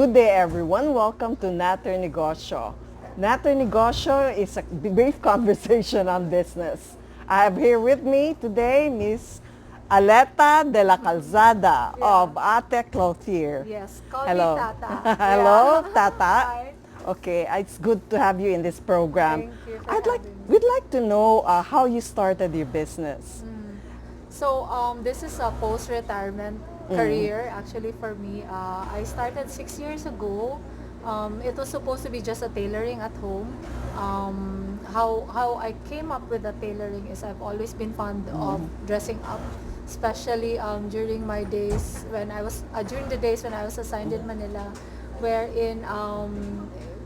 Good day, everyone. Welcome to Natter Negosyo. Natter Negosyo is a brief conversation on business. I have here with me today Miss Tatah Dela Calzada of Ate Clothier. Yes, call Hello. me Tata. Hello, Yeah. Tata. Hi. Okay, it's good to have you in this program. Thank you for having me. We'd like to know how you started your business. So this is a post-retirement career actually for me. I started 6 years ago. It was supposed to be just a tailoring at home. How I came up with the tailoring is I've always been fond of dressing up, especially during my days when I was during the days when I was assigned in Manila, wherein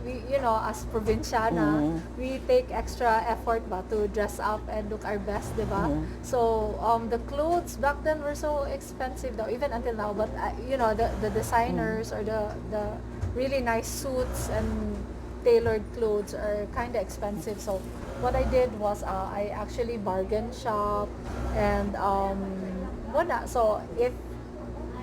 we, as provinciana, we take extra effort ba to dress up and look our best, diba? So, the clothes back then were so expensive though, even until now, but, the designers or the really nice suits and tailored clothes are kind of expensive. So, what I did was, I actually bargain shop and, so if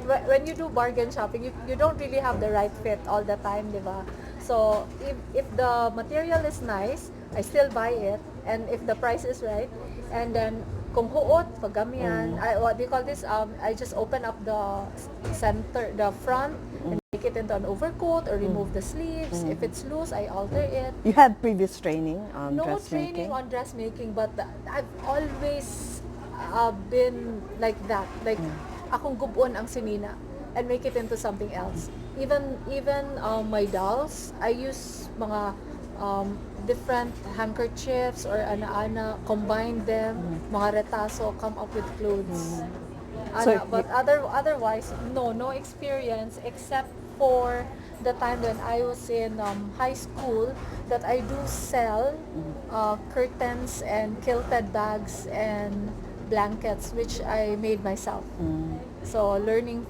when you do bargain shopping, you don't really have the right fit all the time, di ba? So, if the material is nice, I still buy it. And if the price is right, and then, kung huot, pagamian, what do you call this? I just open up the the front, and make it into an overcoat or remove the sleeves. If it's loose, I alter it. You had previous training on No dressmaking? training on dressmaking, but I've always been like that. Like, akong gubon ang sinina and make it into something else. Even my dolls, I use mga different handkerchiefs or ana-ana, combine them, mga retaso, come up with clothes. So, But otherwise, no experience except for the time when I was in high school that I do sell curtains and quilted bags and blankets which I made myself. So learning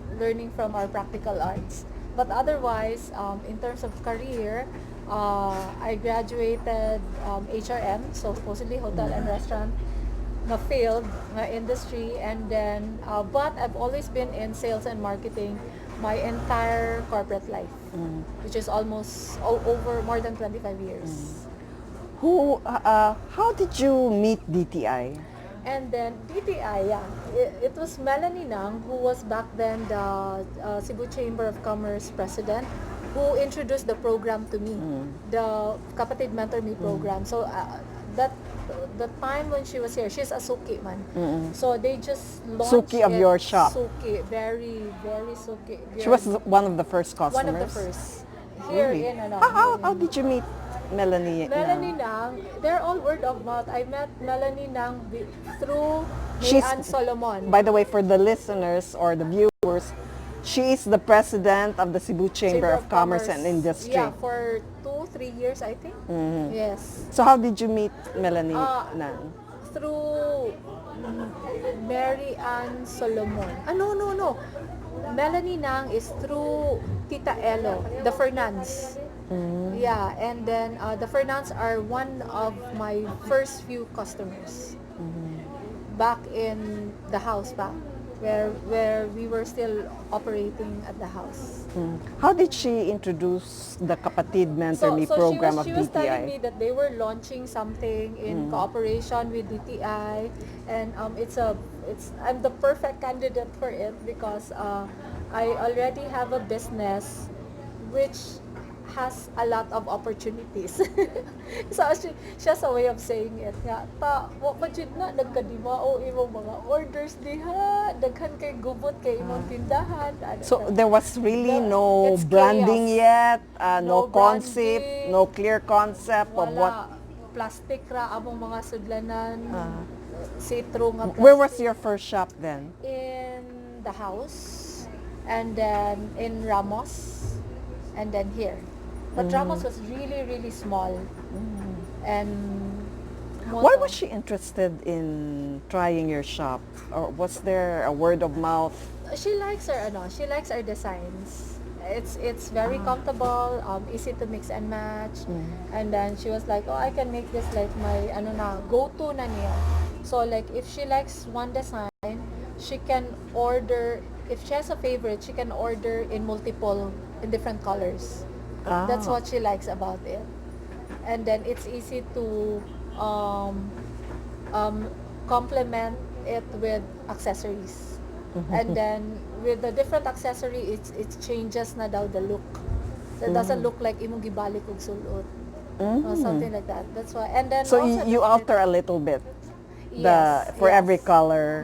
from our practical arts. But otherwise, in terms of career, I graduated HRM, so supposedly hotel and restaurant na field, na industry, and then but I've always been in sales and marketing my entire corporate life, which is almost over more than 25 years. How did you meet DTI? And then DTI, yeah, it was Melanie Nang who was back then the Cebu Chamber of Commerce president who introduced the program to me, the Kapatid Mentor Micro program. So that the time when she was here, she's a Suki man. So they just launched Suki of your shop. Suki, very Suki. She was one of the first customers? One of the first. Here Really? in ano. How did you meet Melanie? Melanie Nang, they're all word of mouth. I met Melanie Nang through She's- Mayan Solomon. By the way, for the listeners or the viewers, she is the president of the Cebu Chamber of Commerce and Industry. Yeah, for 2-3 years, I think. Yes. So how did you meet Melanie Nang? Through Mary Ann Solomon. No. Melanie Nang is through Tita Elo, the Fernandes. Yeah, and then the Fernandes are one of my first few customers back in the house where we were still operating at the house. How did she introduce the Kapatid Mentor Me program she was of telling me DTI? that they were launching something in cooperation with DTI, and I'm the perfect candidate for it because I already have a business which has a lot of opportunities. So siya sa way of saying it nga, wa pa jud na nagkadimao imong mga orders diha, daghan kay gubot kay imong tindahan. So there was really no It's branding chaos. yet, no concept, branding, no clear concept of what. wala plastic ra among mga sudlanan. Sitro nga Where plastic. was your first shop then? In the house, and then in Ramos, and then here. But Ramos was really small. And Why was she interested in trying your shop? Or was there a word of mouth? She likes our designs. It's very comfortable, easy to mix and match. And then she was like, "Oh, I can make this like my go-to na niya." So like if she likes one design, she can order. If she has a favorite, she can order in multiple in different colors. Ah. That's what she likes about it. And then it's easy to um, um, complement it with accessories. And then with the different accessory, it changes na daw the look. So it doesn't look like imong gibalik og sulot or something like that. That's why. And then So also you the fit. alter a little bit Yes, for every yes. color.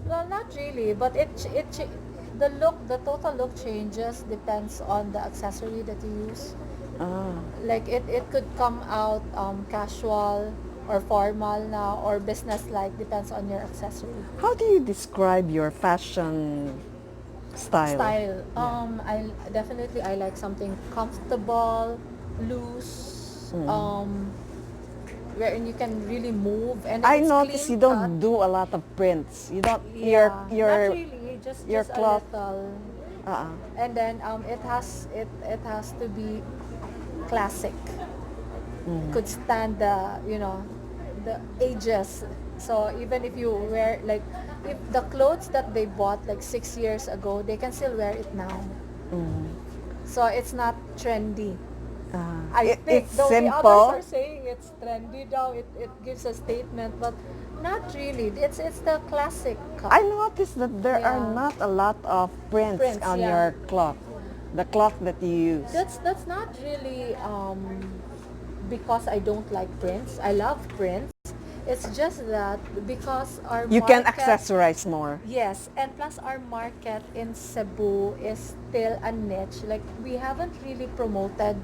Well, not really, but the look, the total look changes depends on the accessory that you use. Ah. Like it could come out casual or formal now or business like, depends on your accessory How do you describe your fashion style? style. I definitely I like something comfortable, loose, wherein you can really move, and I it's notice you clean don't cut. do a lot of prints. You don't Yeah, your not really, your just a cloth. little. Uh-uh. And then it has to be classic. Could stand the, the ages. So even if you wear, like, if the clothes that they bought like 6 years ago, they can still wear it now. So it's not trendy. I think, It's though the simple. others are saying it's trendy now, it gives a statement, but not really. It's the classic cut. I noticed that there are Yeah. not a lot of prints Prints, on yeah. your cloth. The cloth that you use. That's not really because I don't like prints. I love prints. It's just that because our You can market, accessorize more. yes, and plus our market in Cebu is still a niche. Like, we haven't really promoted,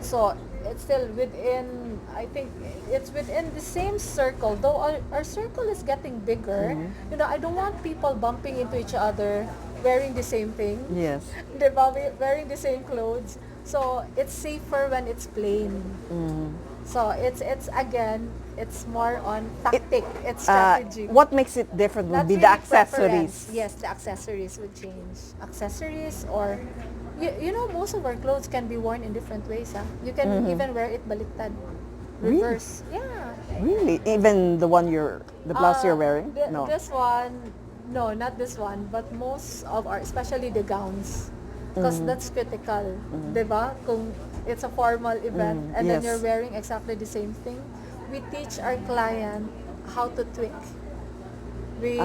so it's still within, I think it's within the same circle, though our circle is getting bigger. I don't want people bumping into each other wearing the same thing. Yes. Diba? Wearing the same clothes, so it's safer when it's plain. So it's again, it's more on tactic, it's strategy. What makes it different would Not be the really accessories. preference. Yes, the accessories would change. Accessories, or most of our clothes can be worn in different ways. You can even wear it baliktad, Really? reverse. Yeah. Really? Even the blouse you're wearing? No. This one, no, not this one, but most of our, especially the gowns, because that's critical, diba? Kung it's a formal event and then Yes. you're wearing exactly the same thing, we teach our client how to tweak. We,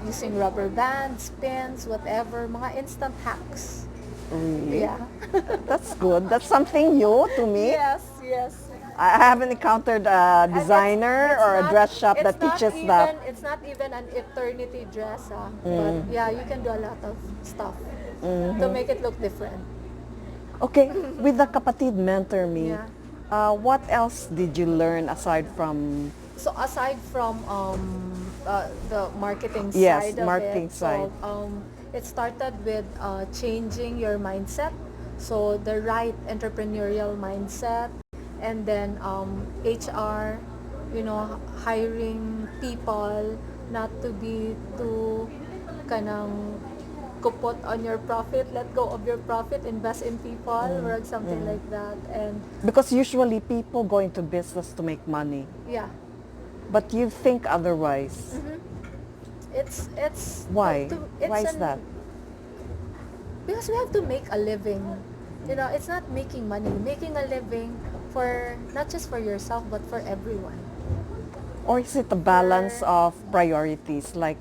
using rubber bands, pins, whatever, mga instant hacks. Really? Yeah. That's good. That's something new to me. Yes, yes. I haven't encountered a And designer or a dress shop that teaches that. It's not even an eternity dress, but yeah, you can do a lot of stuff to make it look different. Okay, with the Kapatid Mentor Me, Yeah. what else did you learn aside from So aside from the marketing Yes, side of marketing it, side. so it started with changing your mindset, so the right entrepreneurial mindset, and then HR, hiring people, not to be too kanang kupot on your profit, let go of your profit, invest in people, or something like that. And because usually people go into business to make money, yeah, but you think otherwise. it's Why? it's Why is that? Because we have to make a living. It's not making money, making a living for not just for yourself but for everyone. Or is it a balance of priorities? Like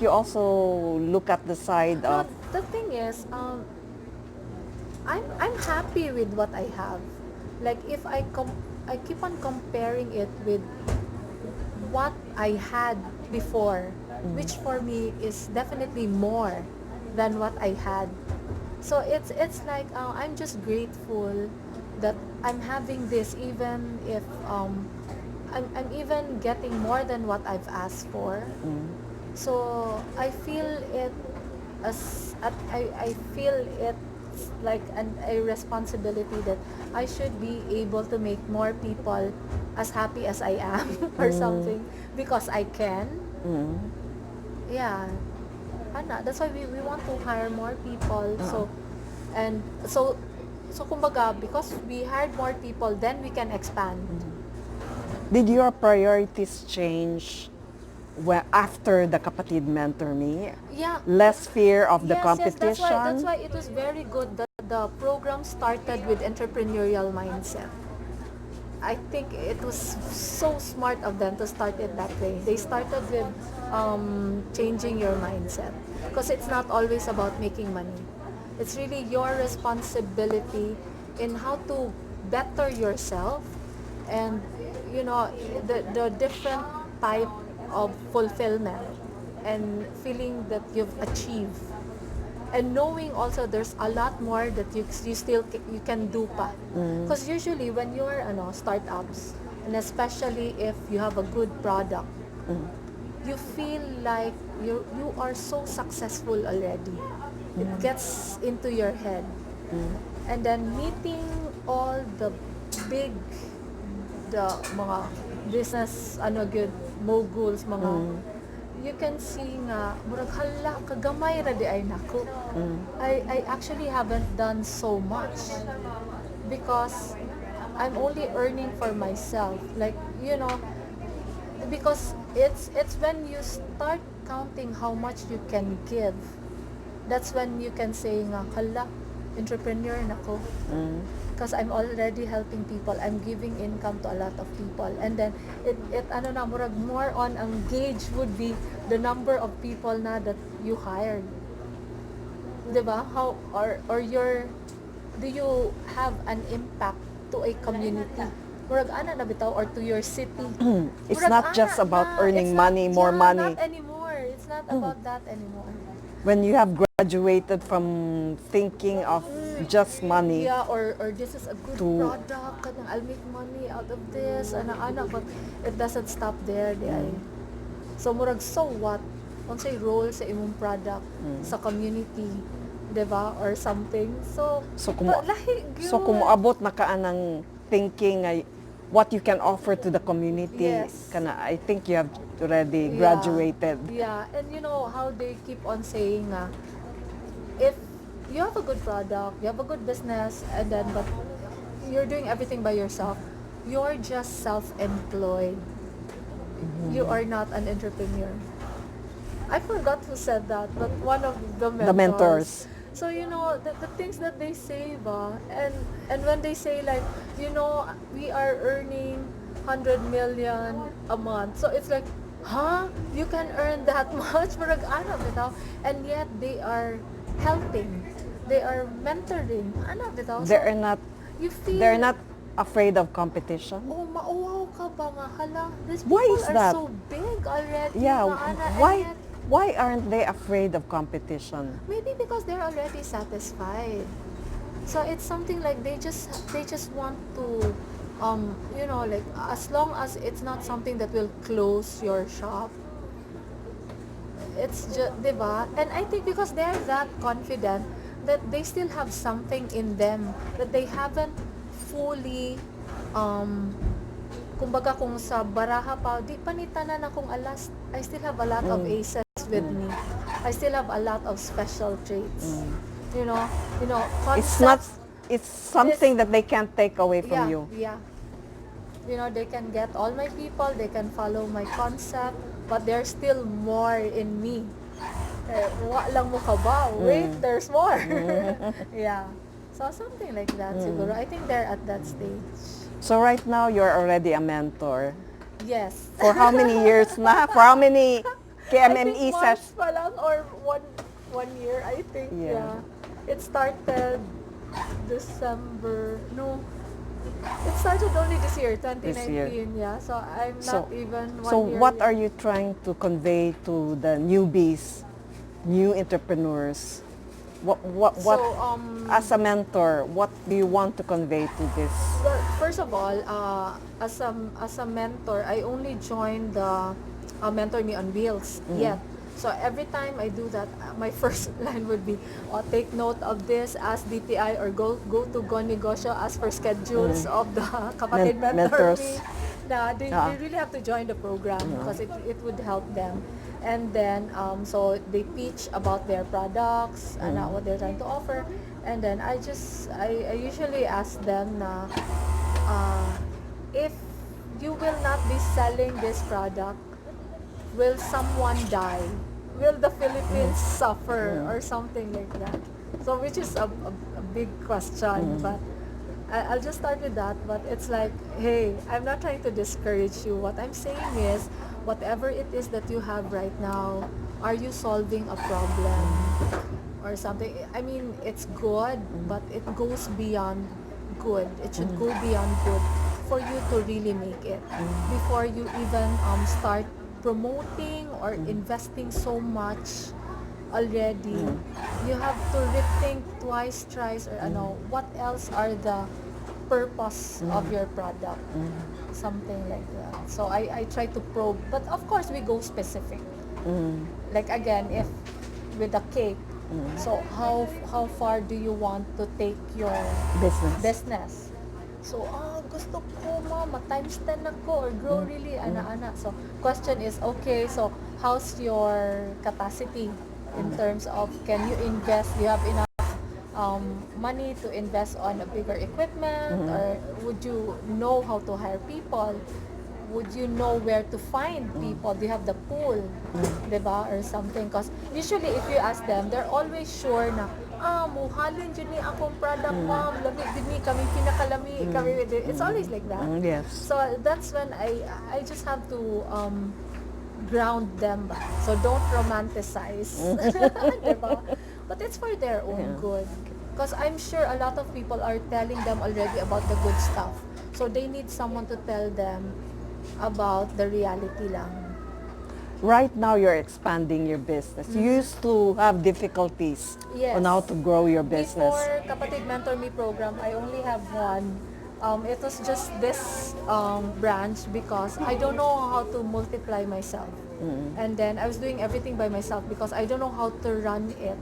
you also look at the side No, of the thing is, I'm happy with what I have. Like, if I keep on comparing it with what I had before, which for me is definitely more than what I had. So it's like, I'm just grateful that I'm having this, even if I'm even getting more than what I've asked for. So I feel it I feel it like a responsibility that I should be able to make more people as happy as I am or something, because I can. Yeah. That's why we want to hire more people. So kumbaga, because we hired more people, then we can expand. did your priorities change after the Kapatid Mentor Me? Yeah. Less fear of the Yes, competition? that's why it was very good that the program started with entrepreneurial mindset. I think it was so smart of them to start it that way. They started with changing your mindset because it's not always about making money. It's really your responsibility in how to better yourself and the different type of fulfillment and feeling that you've achieved and knowing also there's a lot more that you still you can do pa because usually when you're startups and especially if you have a good product you feel like you are so successful already. It gets into your head and then meeting all the big the mga business good moguls mga you can see nga murag hala kagamay ra di ay nako. I actually haven't done so much because I'm only earning for myself, like because it's when you start counting how much you can give, that's when you can say nga hala entrepreneur nako. Because I'm already helping people, I'm giving income to a lot of people, and then it murag more on ang gauge would be the number of people na that you hired, diba? How or your do you have an impact to a community, murag na bitaw, or to your city. It's Murag not just about earning money, more money. not anymore, it's not about that anymore. When you have graduated from thinking of just money, Yeah, or this is a good to- product, kanang I'll make money out of this, ana, but it doesn't stop there, di ay. So, murag, so what? Unsay role sa imong product sa community, di ba? Or something. So, so kung, lahi, so kung moabot na ka ng thinking ay what you can offer to the community, Yes. kana, I think you have already graduated. Yeah, and you know how they keep on saying if you have a good product, you have a good business, and then but you're doing everything by yourself, you're just self-employed. You are not an entrepreneur. I forgot who said that, but one of the mentors. The mentors. So the things that they say ba, and when they say like we are earning 100 million a month, so it's like, huh, you can earn that much, murag ano bitaw, and yet they are helping, they are mentoring, ano bitaw. So, They're not you feel they're not afraid of competition. oh, mauwaw ka ba nga, hala, these Why people is are that? so big already. Yeah, nga, ana, and why yet, why aren't they afraid of competition? maybe because they're already satisfied. So it's something like they just want to like as long as it's not something that will close your shop. It's just, diba? And I think because they're that confident that they still have something in them that they haven't fully kumbaga kung sa baraha pa, di pa ni tanan akong alas, I still have a lot of aces with me. I still have a lot of special traits. You know, It's not concepts. it's something that they can't take away from you. Yeah. They can get all my people, they can follow my concept, but there's still more in me. Wa lang mo ka ba? Wait, there's more. Yeah. So something like that siguro. I think they're at that stage. So right now you're already a mentor. Yes. For how many years na? For how many I KMME think sessions? March pa lang or one year, I think. Yeah. Yeah. It started December. No. It started only this year, 2019. Yeah. So I'm not even 1 So year. what yet. are you trying to convey to the newbies, new entrepreneurs? What So, as a mentor, what do you want to convey to this? well, first of all, as a mentor, I only joined the Mentor Me on Wheels yet. So every time I do that, my first line would be, take note of this, ask DTI or go to Go Negosyo, ask for schedules of the Kapatid Mentor Mentors. Me. They really have to join the program because it would help them. And then so they pitch about their products and what they're trying to offer, and then I usually ask them na if you will not be selling this product, will someone die? Will the Philippines suffer or something like that? So which is a big question, but I'll just start with that. But it's like, hey, I'm not trying to discourage you. What I'm saying is, whatever it is that you have right now, are you solving a problem or something? I mean, it's good, but it goes beyond good. It should go beyond good for you to really make it before you even start promoting or investing so much already. You have to rethink twice, thrice, or what else are the purpose of your product, something like that. So I try to probe, but of course we go specific. Like again, if with a cake, so how far do you want to take your business? So, gusto ko ma-times 10 ako or grow really, ana-ana. So, question is, okay, so how's your capacity in terms of can you invest, do you have enough money to invest on a bigger equipment, or would you know how to hire people? Would you know where to find people? Do you have the pool? Diba? Or something. Because usually if you ask them, they're always sure na, muhalin dyan ni akong product, ma'am. Lami din ni kami, pinakalami kami. It's always like that. Yes. So that's when I just have to ground them ba. So don't romanticize. Diba? But it's for their own good. Because I'm sure a lot of people are telling them already about the good stuff. So they need someone to tell them about the reality lang. Right now, you're expanding your business. You used to have difficulties Yes. on how to grow your business. Before Kapatid Mentor Me program, I only have one. It was just this branch because I don't know how to multiply myself. And then I was doing everything by myself because I don't know how to run it.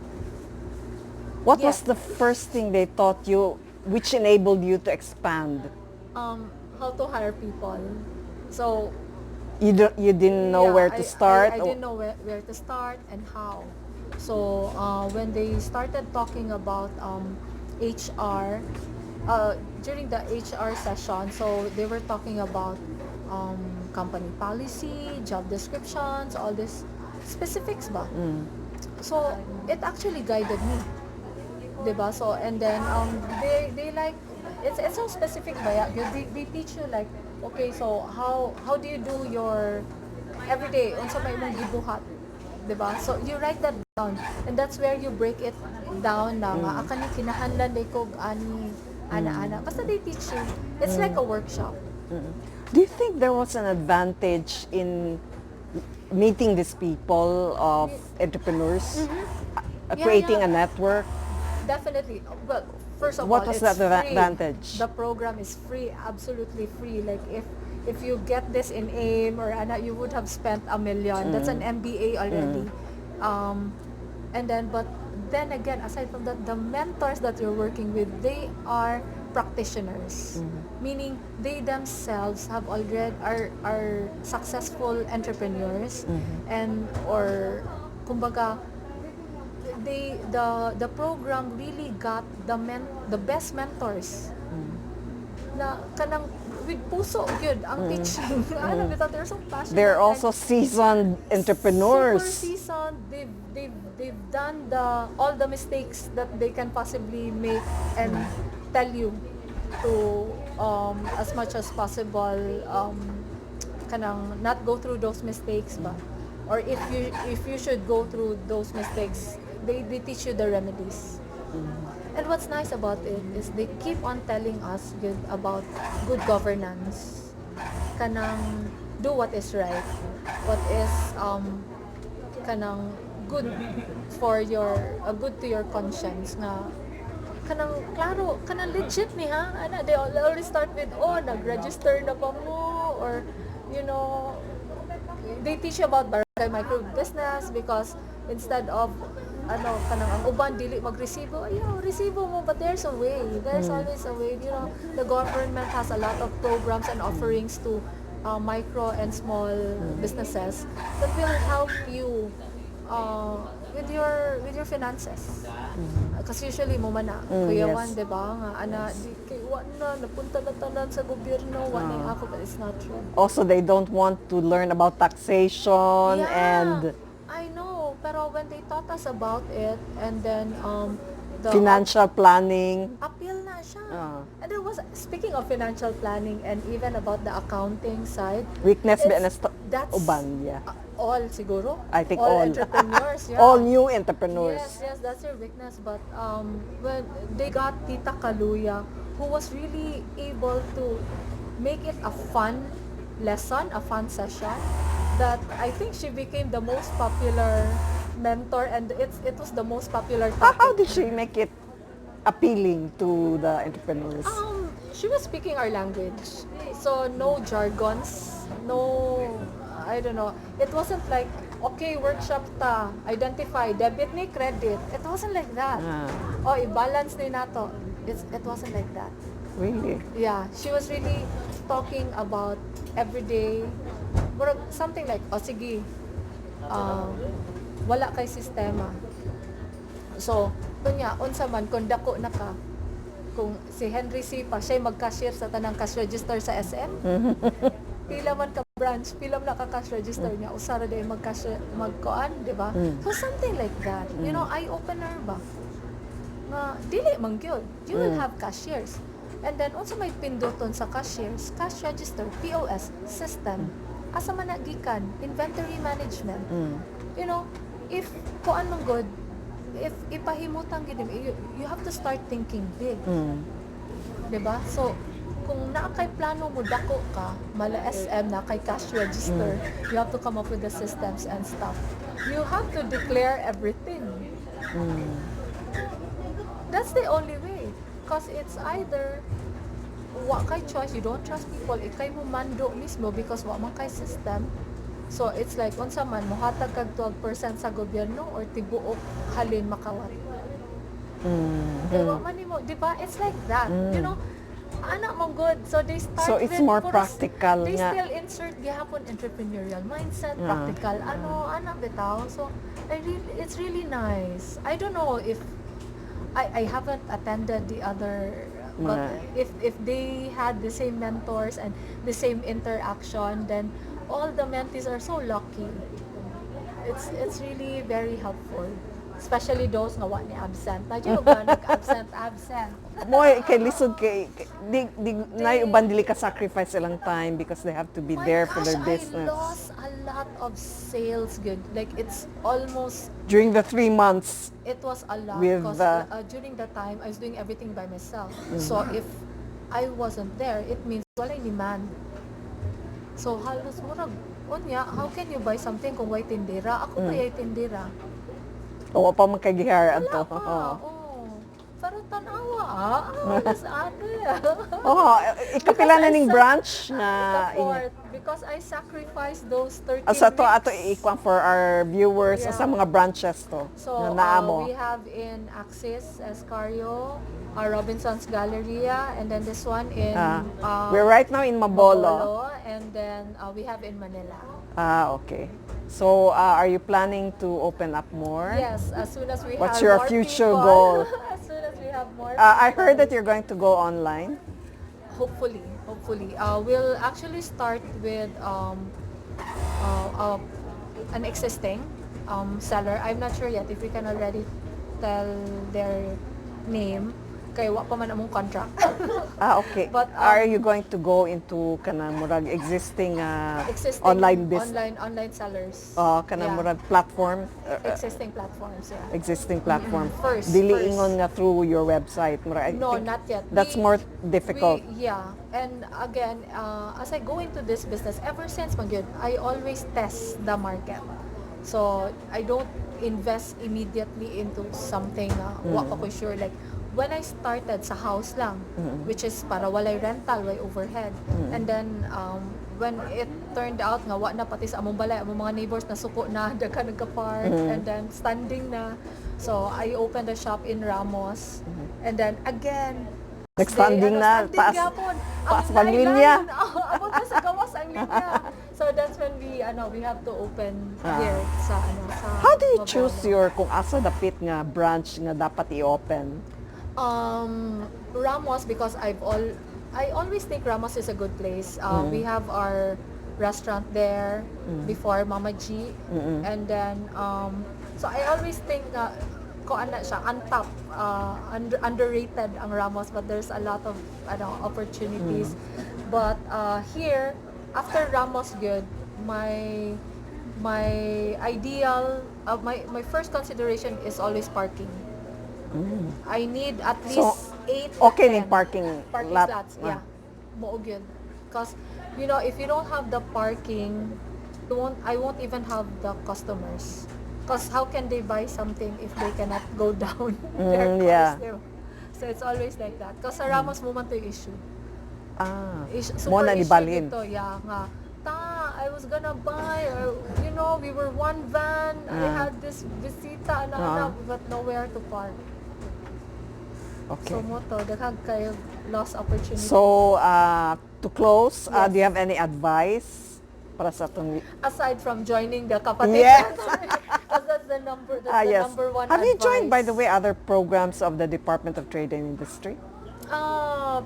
What Yeah. was the first thing they taught you which enabled you to expand? How to hire people. So You didn't know yeah, where to start? I didn't know where to start and how. So when they started talking about HR, during the HR session, so they were talking about company policy, job descriptions, all this specifics ba. So it actually guided me. Diba? So, and then, they like, it's so specific ba? They teach you like, okay, so how do you do your everyday, unsa may mong gibuhat? Diba? So, you write that down. And that's where you break it down na nga, aka ni kinahanglan day kog ani, ana-ana. Basta they teach you. It's like a workshop. Do you think there was an advantage in meeting these people of entrepreneurs, creating Yeah. a network? Definitely. Well, first of What all, was it's that free. advantage? The program is free, absolutely free. Like if you get this in AIM or ANA, you would have spent $1 million. That's an MBA already. And then, but then again, aside from that, the mentors that you're working with, they are practitioners, meaning they themselves have already are successful entrepreneurs, and or kumbaga the program really got the best mentors na kanang with puso gyud ang teaching. Ano bitaw, they're so passionate. They're also seasoned entrepreneurs. Super seasoned. They've done all the mistakes that they can possibly make and tell you to as much as possible kanang not go through those mistakes ba, or if you should go through those mistakes, they teach you the remedies. And what's nice about it is they keep on telling us about good governance, kanang do what is right, what is kanang good for your good to your conscience, nga kanang klaro, kanang legit ni ha, ana they always start with, nag-register na ba mo, or you know, they teach you about barangay micro business, because instead of kanang ang uban dili magresibo, resibo mo, but there's a way, there's always a way. You know, the government has a lot of programs and offerings to micro and small businesses that will help you with your finances. Kasi usually mo man na, yes. Kuya Juan, di ba, nga, di kay na, napunta na tanan sa gobyerno, na ako, but it's not true. Also, they don't want to learn about taxation and I know, pero when they taught us about it, and then, the financial planning. appeal na siya. And there was, speaking of financial planning and even about the accounting side, Weakness that's uban, yeah. all siguro. I think all. Entrepreneurs, yeah. All new entrepreneurs. Yes, that's your weakness. But when they got Tita Kaluya, who was really able to make it a fun lesson, a fun session, that I think she became the most popular mentor, and it was the most popular topic. How did she make it appealing to the entrepreneurs? She was speaking our language, so no jargons, no, I don't know. It wasn't like, okay, workshop ta, identify, debit ni credit. It wasn't like that. Oh, i-balance ni nato. It wasn't like that. Really? Yeah, she was really talking about everyday, something like, sige, wala kay sistema. So, kunya, unsa man, kung dako na ka, kung si Henry C. pa, siya mag-cashier sa tanang cash register sa SM, pila man ka branch, pila man ka cash register niya, usara day magkoan, di ba? So, something like that. You know, eye-opener ba? Nga, dili man gyud. You will have cashiers. And then, unsa may pinduton sa cashiers, cash register, POS, system, asa man nagikan, inventory management. You know, if kuan man good, if ipahimutan gid you have to start thinking big. Diba? So, kung naa kay plano mo dako ka, mala SM na kay cash register, you have to come up with the systems and stuff. You have to declare everything. That's the only way. Because it's either wa kay choice, you don't trust people, ikay mo mando mismo because wa man kay system. So it's like unsa man mohatag kag 12% sa gobyerno or tibuok halin makawat. Wa man nimo, di ba? It's like that. You know, ana mong good. So they start So it's with more practical they nga. still insert gihapon entrepreneurial mindset, practical ana bitaw. So it's really nice. I don't know if I haven't attended the other, but if they had the same mentors and the same interaction, then all the mentees are so lucky. It's really very helpful, especially those nga wa ni absent. Medyo ba nag-absent. Mo kay lisod kay di nay uban dili ka sacrifice ilang time because they have to be there for their business. I lost a lot of sales good. Like it's almost During the 3 months. it was a lot With because during that time I was doing everything by myself. So if I wasn't there, it means walay demand. So halos murag unya, how can you buy something kung way tindera? Ako pa yung tindera. O pa man kay giharan Wala to. pa. Pero tanawa mas ano yan. Ikapila na ning branch na The fourth, because I sacrificed those 13 Sa to weeks. ato iikwan for our viewers sa mga branches to So, na naamo. we have in Axis, Escario, Robinson's Galleria, and then this one in We're right now in Mabolo. and then we have in Manila. Okay. So, are you planning to open up more? Yes, as soon as we What's have your more future people, goal? as soon as we have more I people, heard that you're going to go online. hopefully. We'll actually start with an existing seller. I'm not sure yet if we can already tell their name. Kaya wa pa man among contract. Okay. But, are you going to go into kanang murag existing, Existing online business? online sellers. Kanang Yeah. murag platform? Existing platforms, yeah. Existing platform. First. Dili ingon nga through your website. Murag, I No, think not yet. That's more difficult. And again, as I go into this business, ever since magyud, I always test the market. So I don't invest immediately into something wa pa ko sure. Like when I started sa house lang, which is para walay rental, walay overhead. And then when it turned out nga wa na pati sa among balay, among mga neighbors na suko na daghan nagka-park, and then standing na. So I opened a shop in Ramos, and then again Nag-standing na, taas paas pang linya. Abot na sa gawas ang linya. So that's when we have to open here sa How do you Mabalog. choose kung asa dapit nga branch nga dapat i-open? Ramos, because I always think Ramos is a good place. We have our restaurant there before Mama G, and then so I always think ko ana siya untap, underrated ang Ramos, but there's a lot of opportunities. But here after Ramos good, my ideal my first consideration is always parking. I need at least So, 8 okay to ning 10 parking lot. slots. Yeah. Moog yun. Because, if you don't have the parking, I won't even have the customers. Because how can they buy something if they cannot go down their cars? Yeah. Diba? So it's always like that. Because sa Ramos mo man to yung issue. Mo Super na issue nibalhin. dito. Yeah, nga. I was gonna buy, or, we were one van, I had this visita, but nowhere to park. Okay. So mo to, daghang kayo lost opportunity. So, to close, Yes. do you have any advice para sa itong... Aside from joining the Kapatid Yes. Mentor, because that's the yes. number one Have you joined, by advice. the way, other programs of the Department of Trade and Industry?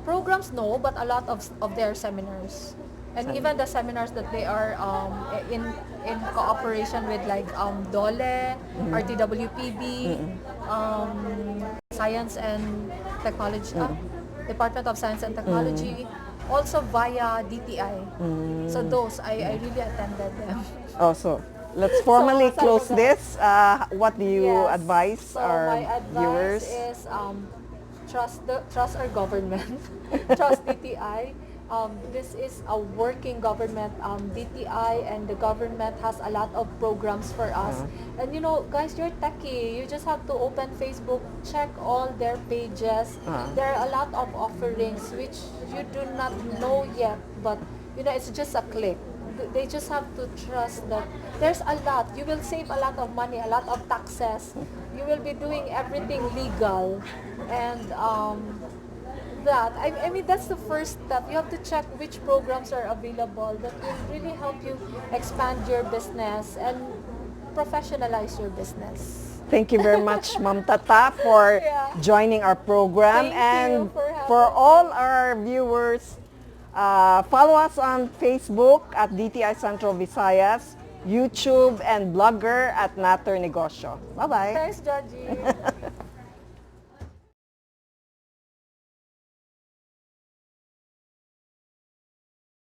Programs, no, but a lot of their seminars. And even the seminars that they are in cooperation with, like DOLE, RTWPB, Science and Technology, Department of Science and Technology, also via DTI. So those, I really attended them. Also, let's formally aside close from that- this. What do you Yes. advise So our my advice viewers? is trust our government, trust DTI. This is a working government. DTI and the government has a lot of programs for us. And guys, you're techie. You just have to open Facebook, check all their pages. There are a lot of offerings which you do not know yet, but it's just a click. They just have to trust that there's a lot. You will save a lot of money, a lot of taxes. You will be doing everything legal, and I mean that's the first step. You have to check which programs are available that will really help you expand your business and professionalize your business. Thank you very much, Ma'am Tatah, for Yeah. joining our program. Thank you and for having for me. all our viewers, follow us on Facebook at DTI Central Visayas, YouTube, and blogger at Natter Negosyo. Bye-bye. Thanks, Georgie.